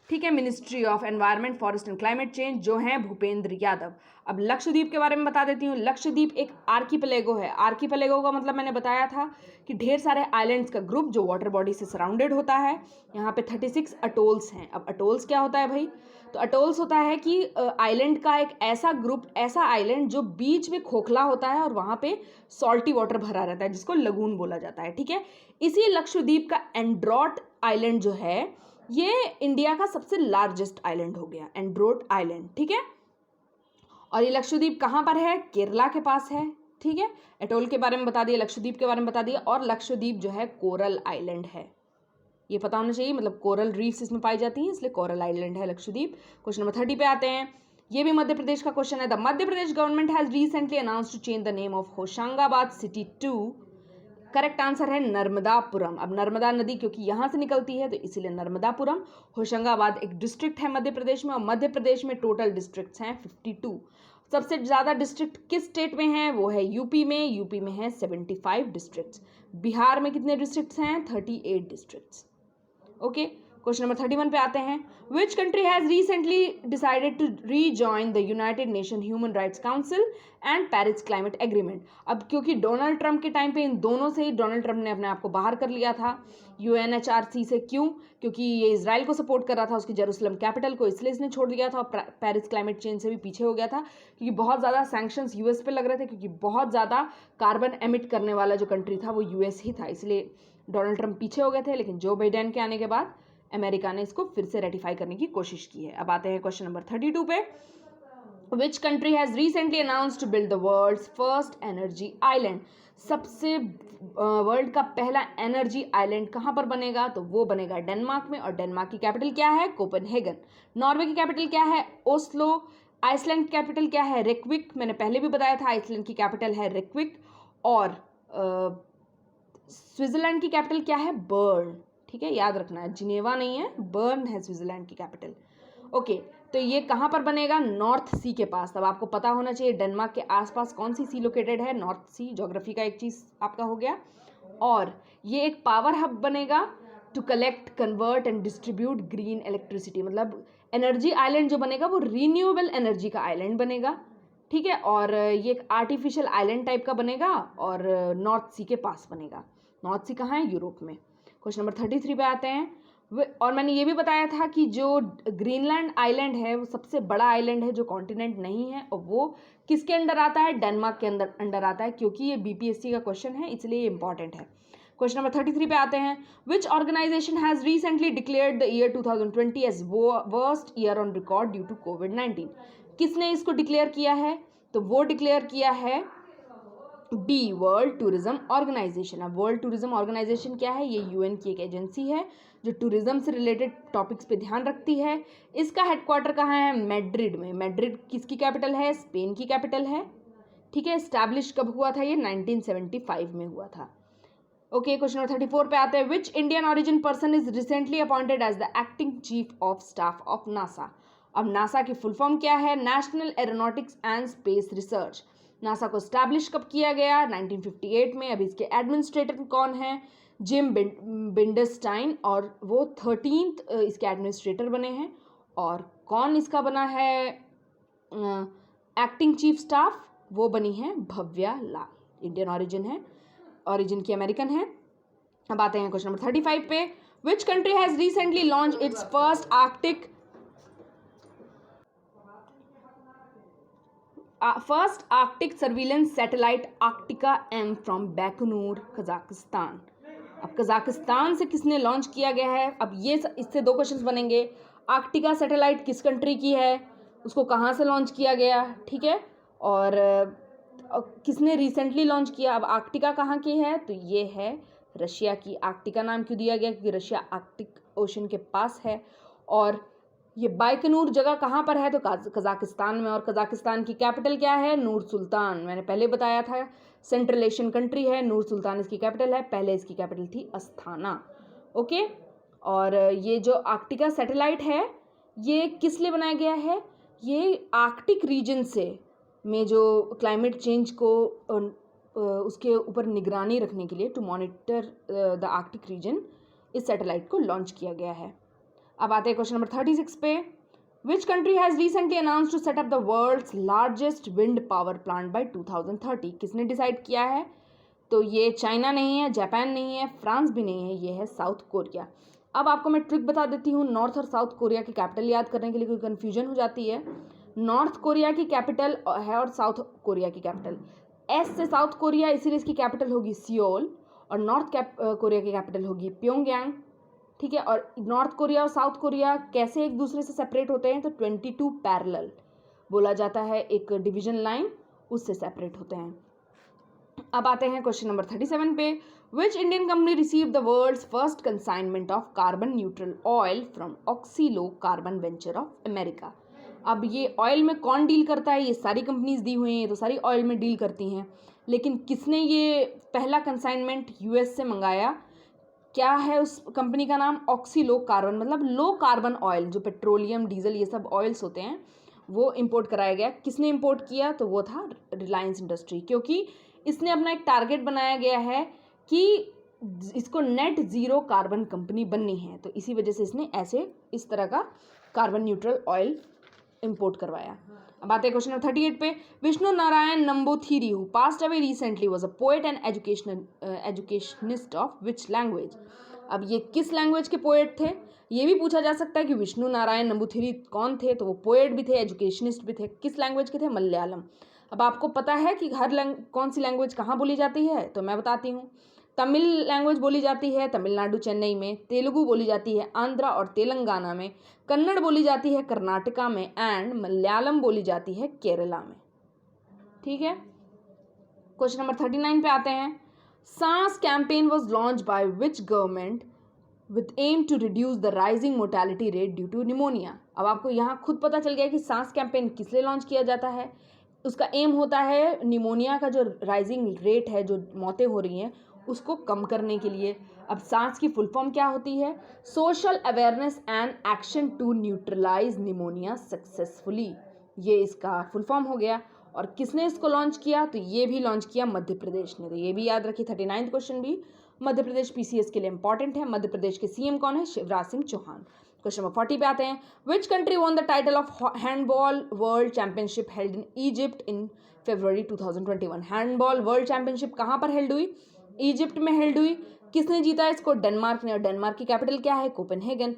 ठीक है, ministry of environment, forest and climate change, जो हैं भूपेंद्र यादव। अब लक्षद्वीप के बारे में बता देती हूँ। लक्षद्वीप एक आर्कीपेलेगो है। आर्कीपेलेगो का मतलब मैंने बताया था कि ढेर सारे आइलैंड्स का ग्रुप जो वाटर बॉडी से सराउंडेड होता है। यहाँ पे 36 अटोल्स हैं। अब अटोल्स क्या होता है भाई? तो अटोल्स होता है कि आइलैंड का एक ऐसा ग्रुप, ऐसा आइलैंड जो बीच में खोखला होता है और वहाँ पे सॉल्टी वाटर भरा रहता है, जिसको लगून बोला जाता है। ठीक है, इसी लक्षद्वीप का एंड्रोट आइलैंड जो है, ये इंडिया का सबसे लार्जेस्ट आइलैंड हो गया, एंड्रोट आइलैंड। ठीक है, और ये लक्षद्वीप कहाँ पर है? केरला के पास है। ठीक है, एटोल के बारे में बता दिया, लक्षद्वीप के बारे में बता दिया। और लक्षद्वीप जो है कोरल आइलैंड है, ये पता होना चाहिए, मतलब कोरल रीफ्स इसमें पाई जाती हैं, इसलिए कोरल आइलैंड है लक्षद्वीप। क्वेश्चन नंबर 30 पे आते हैं। ये भी मध्य प्रदेश का क्वेश्चन है। The Madhya Pradesh government has recently announced to change the name of Hoshangabad city to, correct answer है नर्मदापुरम। अब नर्मदा नदी क्योंकि यहाँ से निकलती है तो इसीलिए नर्मदापुरम। होशंगाबाद एक डिस्ट्रिक्ट है मध्य प्रदेश में, और मध्य प्रदेश में टोटल डिस्ट्रिक्ट्स हैं 52। सबसे ज़्यादा डिस्ट्रिक्ट किस स्टेट में हैं? वो है यूपी में। यूपी में है 75 डिस्ट्रिक्ट्स। बिहार में कितने डिस्ट्रिक्ट्स हैं? 38 डिस्ट्रिक्ट्स। ओके, क्वेश्चन नंबर 31 पे आते हैं, which country has recently decided to rejoin the United Nation Human Rights Council and Paris climate agreement. अब क्योंकि डोनाल्ड ट्रंप के टाइम पे इन दोनों से ही डोनाल्ड ट्रंप ने अपने आप को बाहर कर लिया था UNHRC से। क्यों? क्योंकि ये इसराइल को सपोर्ट कर रहा था, उसकी जेरूसलम कैपिटल को, इसलिए इसने छोड़ दिया था। और पेरिस क्लाइमेट चेंज से भी पीछे हो गया था क्योंकि बहुत ज़्यादा सैंक्शंस यूएस पे लग रहे थे, क्योंकि बहुत ज़्यादा कार्बन एमिट करने वाला जो कंट्री था वो यूएस ही था, इसलिए डोनाल्ड ट्रंप पीछे हो गए थे। लेकिन जो बाइडेन के आने के बाद अमेरिका ने इसको फिर से रेटिफाई करने की कोशिश की है। अब आते हैं क्वेश्चन नंबर 32 पे, which country has recently announced to build the world's first energy island. सबसे वर्ल्ड का पहला एनर्जी आइलैंड कहाँ पर बनेगा? तो वो बनेगा डेनमार्क में, और डेनमार्क की कैपिटल क्या है? कोपेनहेगन। नॉर्वे की कैपिटल क्या है? ओस्लो। आइसलैंड की कैपिटल क्या है? रेक्विक। मैंने पहले भी बताया था आइसलैंड की कैपिटल है रेक्विक। और स्विट्जरलैंड की कैपिटल क्या है? बर्न। ठीक है, याद रखना है, जिनेवा नहीं है, बर्न है स्विट्जरलैंड की कैपिटल। ओके, तो ये कहाँ पर बनेगा? नॉर्थ सी के पास। तब आपको पता होना चाहिए डेनमार्क के आसपास कौन सी लोकेटेड है? North Sea. ज्योग्राफी का एक चीज़ आपका हो गया। और ये एक पावर हब बनेगा to collect, convert and distribute green electricity. मतलब एनर्जी आइलैंड जो बनेगा वो रिन्यूएबल एनर्जी का आइलैंड बनेगा। ठीक है, और ये एक आर्टिफिशियल आइलैंड टाइप का बनेगा और नॉर्थ सी के पास बनेगा। नॉर्थ सी कहाँ है? यूरोप में। क्वेश्चन नंबर 33 पे आते हैं, और मैंने ये भी बताया था कि जो ग्रीनलैंड आइलैंड है वो सबसे बड़ा आइलैंड है जो कॉन्टिनेंट नहीं है, और वो किसके अंडर आता है? डेनमार्क के अंडर आता है, क्योंकि ये BPSC का क्वेश्चन है, इसलिए ये इंपॉर्टेंट है। क्वेश्चन नंबर 33 पे आते हैं, which organization has recently declared the year 2020 as worst year on record due to कोविड-19। किसने इसको डिक्लेयर किया है? तो वो डिक्लेयर किया है बी, वर्ल्ड टूरिज्म ऑर्गेनाइजेशन। अब वर्ल्ड टूरिज्म ऑर्गेनाइजेशन क्या है? ये UN की एक एजेंसी है जो टूरिज्म से रिलेटेड टॉपिक्स पे ध्यान रखती है। इसका हेडक्वार्टर कहाँ है? मैड्रिड में। मैड्रिड किसकी कैपिटल है? स्पेन की कैपिटल है। ठीक है, एस्टैब्लिश कब हुआ था? ये 1975 में हुआ था। ओके, क्वेश्चन नंबर 34 पे आते हैं, which Indian origin person is recently appointed as the acting chief of staff of NASA. अब नासा की फुल फॉर्म क्या है? National Aeronautics and Space Research. NASA को स्टैब्लिश कब किया गया? 1958 में। अभी इसके एडमिनिस्ट्रेटर कौन है? जिम बिंडरस्टाइन, और वो 13th इसके एडमिनिस्ट्रेटर बने हैं। और कौन इसका बना है एक्टिंग चीफ स्टाफ? वो बनी है भव्या लाल। इंडियन ऑरिजिन है, ऑरिजिन की अमेरिकन है। अब आते हैं क्वेश्चन नंबर 35 पे, which country has recently launch its first Arctic surveillance satellite Arktika M from Baikonur, Kazakhstan. अब कजाकिस्तान से किसने लॉन्च किया गया है? अब ये इससे दो क्वेश्चंस बनेंगे। आर्कटिका सैटेलाइट किस कंट्री की है? उसको कहाँ से लॉन्च किया गया? ठीक है, और किसने रिसेंटली लॉन्च किया? अब आर्कटिका कहाँ की है? तो ये है रशिया की। आर्कटिका नाम क्यों दिया गया? क्योंकि रशिया आर्कटिक ओशन के पास है। और ये बाइकनूर जगह कहाँ पर है? तो कजाकिस्तान में। और कजाकिस्तान की कैपिटल क्या है? नूर सुल्तान। मैंने पहले बताया था सेंट्रल एशियन कंट्री है, नूर सुल्तान इसकी कैपिटल है। पहले इसकी कैपिटल थी अस्थाना। ओके, और ये जो आर्कटिका सैटेलाइट है ये किस लिए बनाया गया है? ये आर्कटिक रीजन से में जो क्लाइमेट चेंज को उसके ऊपर निगरानी रखने के लिए, to monitor the Arctic region, इस सैटेलाइट को लॉन्च किया गया है। अब आते हैं क्वेश्चन नंबर 36 पे, which country has recently announced to set up the world's largest wind power plant by 2030। किसने डिसाइड किया है? तो ये चाइना नहीं है, जापान नहीं है, फ्रांस भी नहीं है, ये है साउथ कोरिया। अब आपको मैं ट्रिक बता देती हूँ नॉर्थ और साउथ कोरिया की कैपिटल याद करने के लिए, कोई कन्फ्यूजन हो जाती है। नॉर्थ कोरिया की कैपिटल है और साउथ कोरिया की कैपिटल, एस से साउथ कोरिया, इसीलिए इसकी कैपिटल होगी सियोल, और नॉर्थ कोरिया की कैपिटल होगी प्योंगयांग। ठीक है, और नॉर्थ कोरिया और साउथ कोरिया कैसे एक दूसरे से सेपरेट होते हैं? तो 22 पैरेलल बोला जाता है, एक डिवीजन लाइन, उससे सेपरेट होते हैं। अब आते हैं क्वेश्चन नंबर 37 पे, which Indian company receive the world's first consignment of carbon neutral oil from Oxy low carbon venture of America. अब ये ऑयल में कौन डील करता है? ये सारी कंपनीज दी हुई हैं, तो सारी ऑयल में डील करती हैं, लेकिन किसने ये पहला कंसाइनमेंट US से मंगाया? क्या है उस कंपनी का नाम? ऑक्सीलो कार्बन, मतलब लो कार्बन ऑयल, जो पेट्रोलियम, डीजल, ये सब ऑयल्स होते हैं, वो इंपोर्ट कराया गया। किसने इंपोर्ट किया? तो वो था रिलायंस इंडस्ट्री, क्योंकि इसने अपना एक टारगेट बनाया गया है कि इसको नेट ज़ीरो कार्बन कंपनी बननी है, तो इसी वजह से इसने ऐसे इस तरह का कार्बन न्यूट्रल ऑयल इंपोर्ट करवाया। अब आते हैं क्वेश्चन नंबर 38 पे। Vishnu Narayanan Namboothiri who passed away recently was a poet and educationist of which language. अब ये किस लैंग्वेज के पोएट थे, ये भी पूछा जा सकता है कि विष्णु नारायण नंबूथिरी कौन थे, तो वो पोएट भी थे, एजुकेशनिस्ट भी थे, किस लैंग्वेज के थे, मलयालम। अब आपको पता है कि कौन सी लैंग्वेज कहाँ बोली जाती है, तो मैं बताती हूँ। तमिल लैंग्वेज बोली जाती है तमिलनाडु चेन्नई में, तेलुगु बोली जाती है आंध्रा और तेलंगाना में, कन्नड़ बोली जाती है कर्नाटका में एंड मलयालम बोली जाती है केरला में। ठीक है, क्वेश्चन नंबर 39 पे आते हैं। SAANS campaign was launch by which government with aim to reduce the rising mortality rate due to pneumonia. अब आपको यहाँ खुद पता चल गया कि सांस कैंपेन किस लिए लॉन्च किया जाता है। उसका एम होता है निमोनिया का जो राइजिंग रेट है, जो मौतें हो रही हैं, उसको कम करने के लिए। अब सांस की फुल फॉर्म क्या होती है, social awareness and action to neutralise pneumonia successfully, ये इसका फुल फॉर्म हो गया। और किसने इसको लॉन्च किया, तो ये भी लॉन्च किया मध्य प्रदेश ने, तो ये भी याद रखिए। 39 क्वेश्चन भी मध्य प्रदेश पीसीएस के लिए इंपॉर्टेंट है। मध्य प्रदेश के सीएम कौन है, शिवराज सिंह चौहान। क्वेश्चन नंबर 40 पे आते हैं। Which country won the title of handball world championship held in Egypt in February 2021। Handball world championship कहाँ पर हेल्ड हुई, इजिप्ट में हेल्ड हुई। किसने जीता इसको, डेनमार्क ने, और डेनमार्क की कैपिटल क्या है, कोपेनहेगन।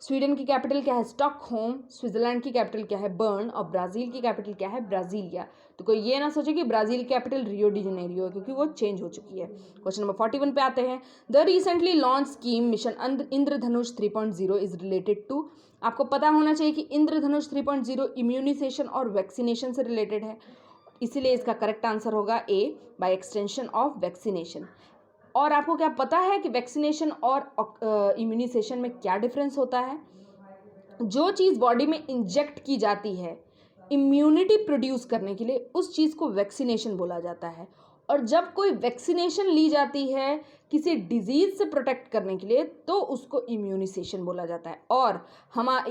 स्वीडन की कैपिटल क्या है, स्टॉकहोम। स्विट्जरलैंड की कैपिटल क्या है, बर्न। और ब्राज़ील की कैपिटल क्या है, ब्राज़ीलिया। तो कोई ये ना सोचे कि Brazil capital Rio de Janeiro है, क्योंकि वो चेंज हो चुकी है। क्वेश्चन नंबर 41 पे आते हैं। The recently launch scheme mission Indradhanush 3.0 is related to. आपको पता होना चाहिए कि इंद्रधनुष 3.0 इम्यूनाइजेशन और वैक्सीनेशन से रिलेटेड है, इसीलिए इसका करेक्ट आंसर होगा A, by extension of vaccination. और आपको क्या पता है कि वैक्सीनेशन और इम्यूनाइजेशन में क्या डिफरेंस होता है। जो चीज़ बॉडी में इंजेक्ट की जाती है इम्यूनिटी प्रोड्यूस करने के लिए, उस चीज़ को वैक्सीनेशन बोला जाता है। और जब कोई वैक्सीनेशन ली जाती है किसी डिजीज़ से प्रोटेक्ट करने के लिए, तो उसको इम्यूनाइजेशन बोला जाता है। और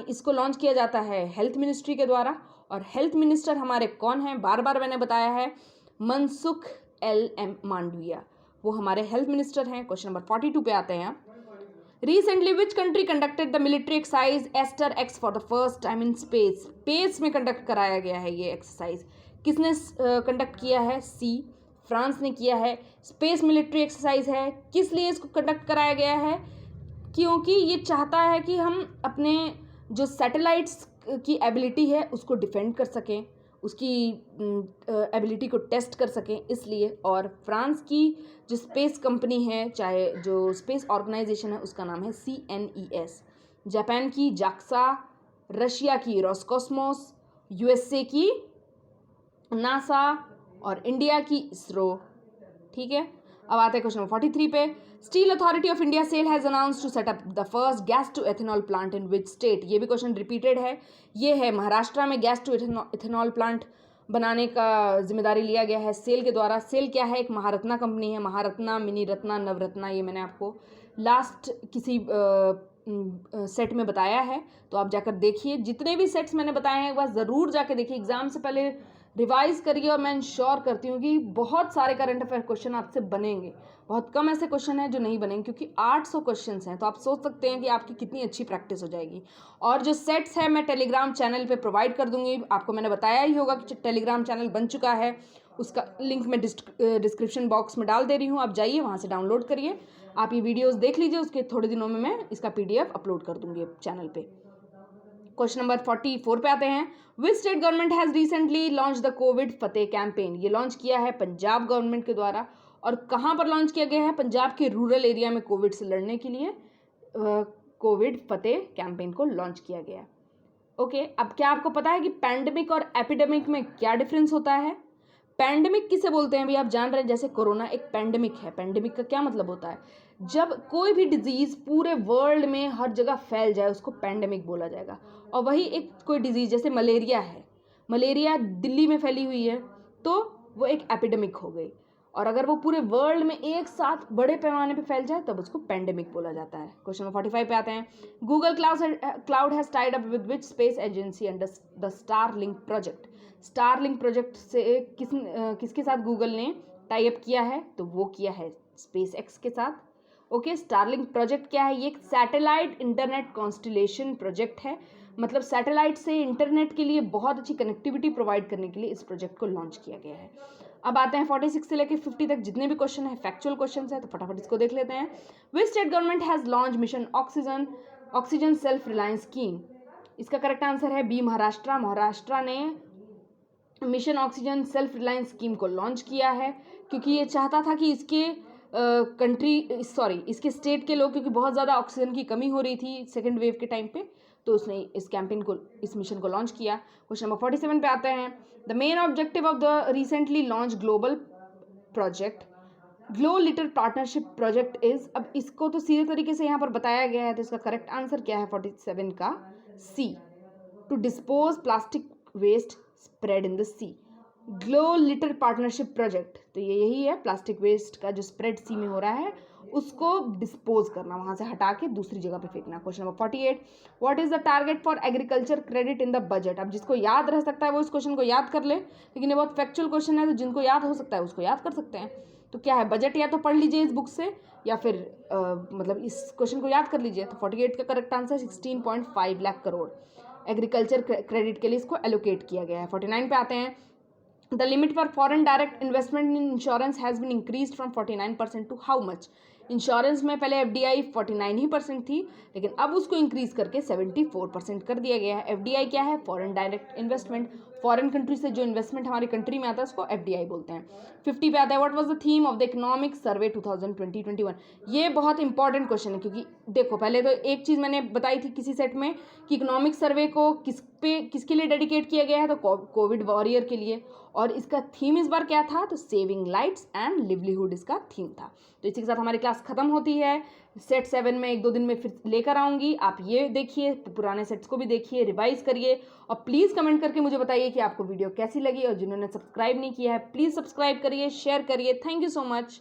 इसको लॉन्च किया जाता है हेल्थ मिनिस्ट्री के द्वारा। और हेल्थ मिनिस्टर हमारे कौन हैं, बार बार मैंने बताया है, मनसुख LM मांडविया, वो हमारे हेल्थ मिनिस्टर हैं। क्वेश्चन नंबर 42 पे आते हैं। Recently which country conducted the military exercise Aster X for the first time in space. Space में कंडक्ट कराया गया है ये एक्सरसाइज। किसने कंडक्ट किया है, सी, फ्रांस ने किया है। स्पेस मिलिट्री एक्सरसाइज है, किस लिए इसको कंडक्ट कराया गया है, क्योंकि ये चाहता है कि हम अपने जो सैटेलाइट्स की एबिलिटी है उसको डिफेंड कर सकें, उसकी एबिलिटी को टेस्ट कर सकें, इसलिए। और फ्रांस की जो स्पेस कंपनी है, चाहे जो स्पेस ऑर्गेनाइजेशन है, उसका नाम है CNES। जापान की जाक्सा, रशिया की रोस्कोस्मोस, USA की नासा और इंडिया की इसरो। ठीक है, अब आते हैं क्वेश्चन 43 पे। Steel Authority of India SAIL has announced to set up the first gas to ethanol plant in which state. ये भी क्वेश्चन रिपीटेड है। ये है महाराष्ट्र में गैस टू एथेनॉल प्लांट बनाने का जिम्मेदारी लिया गया है सेल के द्वारा। सेल क्या है, एक महारत्ना कंपनी है, महारत्ना, मिनी रत्ना, नवरत्ना, ये मैंने आपको लास्ट किसी सेट में बताया है, तो आप जाकर देखिए। जितने भी सेट्स मैंने बताए हैं एक बार ज़रूर जाकर देखिए, एग्जाम से पहले रिवाइज करिए। और मैं इंश्योर करती हूँ कि बहुत सारे करंट अफेयर क्वेश्चन आपसे बनेंगे। बहुत कम ऐसे क्वेश्चन हैं जो नहीं बनेंगे, क्योंकि 800 क्वेश्चंस हैं, तो आप सोच सकते हैं कि आपकी कितनी अच्छी प्रैक्टिस हो जाएगी। और जो सेट्स है मैं टेलीग्राम चैनल पे प्रोवाइड कर दूंगी। आपको मैंने बताया ही होगा कि टेलीग्राम चैनल बन चुका है, उसका लिंक मैं डिस्क्रिप्शन बॉक्स में डाल दे रही हूँ, आप जाइए वहाँ से डाउनलोड करिए। आप ये वीडियोज़ देख लीजिए, उसके थोड़े दिनों में मैं इसका PDF अपलोड कर दूंगी चैनल पे। क्वेश्चन नंबर 44 पे आते हैं। Which state government has recently launch the Covid Fateh campaign. ये लॉन्च किया है पंजाब गवर्नमेंट के द्वारा। और कहाँ पर लॉन्च किया गया है, पंजाब के रूरल एरिया में कोविड से लड़ने के लिए कोविड फतेह कैंपेन को लॉन्च किया गया। ओके, अब क्या आपको पता है कि पैंडेमिक और एपिडेमिक में क्या डिफरेंस होता है। पैंडेमिक किसे बोलते हैं, भी आप जान रहे हैं, जैसे कोरोना एक पैंडेमिक है। पैंडेमिक का क्या मतलब होता है, जब कोई भी डिजीज़ पूरे वर्ल्ड में हर जगह फैल जाए उसको पैंडेमिक बोला जाएगा। और वही एक कोई डिजीज़ जैसे मलेरिया है, मलेरिया दिल्ली में फैली हुई है तो वो एक एपिडेमिक हो गई। और अगर वो पूरे वर्ल्ड में एक साथ बड़े पैमाने पे फैल जाए तब उसको पैंडेमिक बोला जाता है। क्वेश्चन नंबर 45 पे आते हैं। Google cloud has tied up with which space agency under the Starlink project. Starlink project से किसके साथ गूगल ने टाई अप किया है, तो वो किया है SpaceX के साथ। ओके, स्टारलिंक प्रोजेक्ट क्या है? ये एक सैटेलाइट इंटरनेट कॉन्स्टलेशन प्रोजेक्ट है, मतलब सैटेलाइट से इंटरनेट के लिए बहुत अच्छी कनेक्टिविटी प्रोवाइड करने के लिए इस प्रोजेक्ट को लॉन्च किया गया है। अब आते हैं 46 से लेकर 50 तक जितने भी क्वेश्चन है फैक्चुअल क्वेश्चन है, तो फटाफट इसको देख लेते हैं। Which state government has launch mission oxygen self reliance scheme? इसका करेक्ट आंसर है बी, महाराष्ट्र। महाराष्ट्र ने mission oxygen self reliance scheme को लॉन्च किया है क्योंकि ये चाहता था कि इसके इसके स्टेट के लोग, क्योंकि बहुत ज़्यादा ऑक्सीजन की कमी हो रही थी सेकेंड वेव के टाइम पे, तो उसने इस कैंपेन को, इस मिशन को लॉन्च किया। क्वेश्चन नंबर 47 पे आते हैं। The main objective of the recently launch global project glow litre partnership project is, अब इसको तो सीधे तरीके से यहाँ पर बताया गया है, तो इसका करेक्ट आंसर क्या है 47 का? Sea, to dispose plastic waste spread in the sea. GloLitter partnership project, तो ये यही है, प्लास्टिक वेस्ट का जो स्प्रेड सी में हो रहा है उसको डिस्पोज करना, वहाँ से हटा के दूसरी जगह पे फेंकना। Question number 48, what is the target for agriculture credit in the budget? अब जिसको याद रह सकता है वो इस क्वेश्चन को याद कर ले, लेकिन ये बहुत फैक्चुअल क्वेश्चन है, तो जिनको याद हो सकता है उसको याद कर सकते हैं। तो क्या है बजट? या तो पढ़ लीजिए इस बुक से, या फिर मतलब इस क्वेश्चन को याद कर लीजिए। तो 48 का correct answer 16.5 lakh crore agriculture credit के लिए इसको एलोकेट किया गया है। 49 पे आते हैं। The limit for foreign direct investment in insurance has been increase from 49% to how much? Insurance में पहले FDI 49% थी, लेकिन अब उसको इंक्रीज करके 74% कर दिया गया है। FDI क्या है? Foreign direct investment, foreign country से जो इन्वेस्टमेंट हमारी कंट्री में आता है उसको FDI बोलते हैं। 50 पे आता है, what was the theme of the economic survey 2020-21? ये बहुत इंपॉर्टेंट क्वेश्चन है, क्योंकि देखो पहले तो एक चीज़ मैंने बताई थी किसी सेट में कि इकोनॉमिक सर्वे को किसके लिए डेडिकेट किया गया है, तो कोविड वॉरियर के लिए, और इसका थीम इस बार क्या था? तो सेविंग लाइव्स एंड लिवलीहुड इसका थीम था। तो इसी के साथ हमारी क्लास खत्म होती है। सेट 7 में 1-2 दिन में फिर लेकर आऊँगी, आप ये देखिए, पुराने सेट्स को भी देखिए, रिवाइज करिए, और प्लीज़ कमेंट करके मुझे बताइए कि आपको वीडियो कैसी लगी, और जिन्होंने सब्सक्राइब नहीं किया है प्लीज़ सब्सक्राइब करिए, शेयर करिए। Thank you so much.